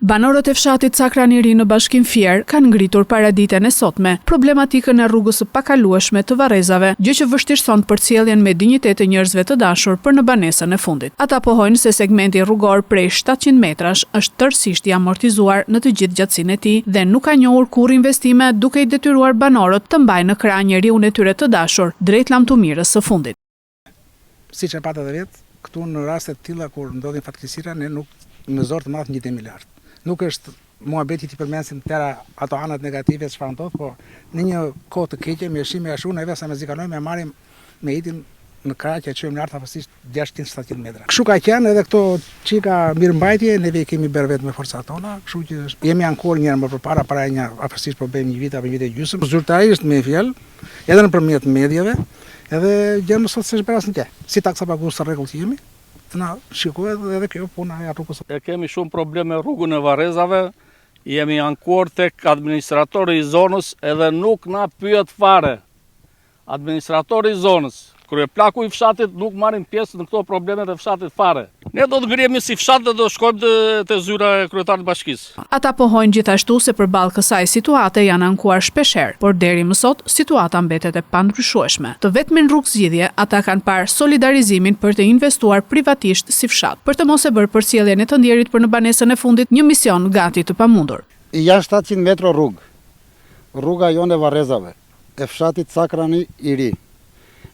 Banorët e fshatit Sakraniri në Bashkinë Fier kanë ngritur paraditën e sotme problematikën e rrugës së pakalueshme të Varrezave, gjë që vështirëson përcjelljen me dinjitet të njerëzve të dashur për në banesën e fundit. Ata pohojnë se segmenti rrugor prej 700 metrash është tërësisht i amortizuar në të gjithë gjatësinë e tij dhe nuk ka njohur kurrë investime, duke i detyruar banorët të mbajnë në krah njeriun e tyre të dashur drejt lamtumirës së fundit. Siç e patë edhe vetë, këtu në raste të tilla kur ndodhin fatkeqësira, ne nuk në zor të madh ngjitemi lart. Nuk është muhabeti të përmendim tëra ato anët negative çfarë ndodh, por në një kohë të keqe me shime ashtu neve sa me zikalojmë me marrim me hitin në krah që çojmë lart afërsisht 600-700 metra. Kështu ka qenë edhe këto çika mirëmbajtje, neve kemi bërë vetëm me forcat tona, kështu që jemi ankuar një herë më përpara para një afërsisht po bëjmë një vit apo një vit e gjysmë. Zyrtarisht me fjalë, edhe nëpërmjet mediave, edhe gjë më sot se bëras në si taksa pagues së rregull që jemi. Na shikohet edhe kjo puna e rrugës. E kemi shumë probleme rrugën e Varrezave, jemi ankuar tek administratori i zonës edhe nuk na pyet fare. Administratori i zonës, kryeplaku i fshatit nuk marrin pjesë në këto probleme të fshatit fare. Ne do të ngrihemi si fshat dhe do shkojmë te zyra e kryetarit të bashkisë. Ata pohojnë gjithashtu se përballë kësaj situate janë ankuar shpeshherë, por deri më sot situata mbetet e pandryshueshme. Të vetmin rrugë zgjidhje ata kanë parë solidarizimin për të investuar privatisht si fshat, për të mos e bërë përcjelljen e të ndjerit për në banesën e fundit një mision gati të pamundur. Janë 700 metra rrugë. Rruga jonë e Varrezave, e fshatit Sakraniri.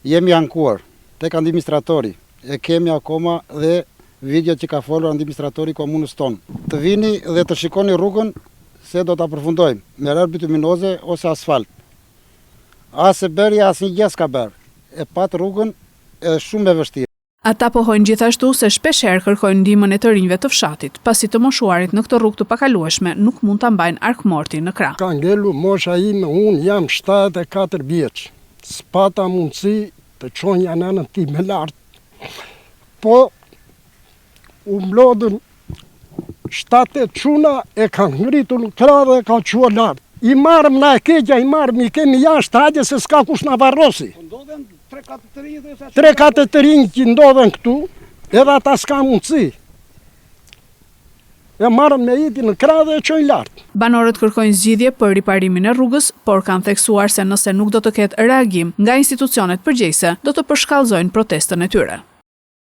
Jemi ankuar tek administratori. E kemi akoma dhe video që ka folur administratori komunës tonë. Të vini dhe të shikoni rrugën se do ta përfundojmë me rrugë bituminoze ose asfalt. As e bërja as një gjë s'ka bërë. E pat rrugën edhe shumë e vështirë. Ata pohojnë gjithashtu se shpeshherë kërkojnë ndihmën e të rinjve të fshatit, pasi të moshuarit në këtë rrugë të pakalueshme nuk mund ta mbajnë arkmorti në krah. Ka ngelu mosha ime, unë jam 74 vjeç. S'pata mundësi të çonja nënën time lart. Po u mlodën 7 çuna e kanë ngritur në krah dhe ka çuar lart. I marrëm na e keqja, i marrëm, i kemi jashtë hajde se s'ka kush na varrosi. Ndodhen 3-4 të rinj që ndodhen këtu, edhe ata s'ka mundësi. E marrën me hitin në krah dhe e çojnë lart. Banorët kërkojnë zgjidhje për riparimin e rrugës, por kanë theksuar se nëse nuk do të ketë reagim nga institucionet përgjegjëse, do të përshkallëzojnë protestën e tyre.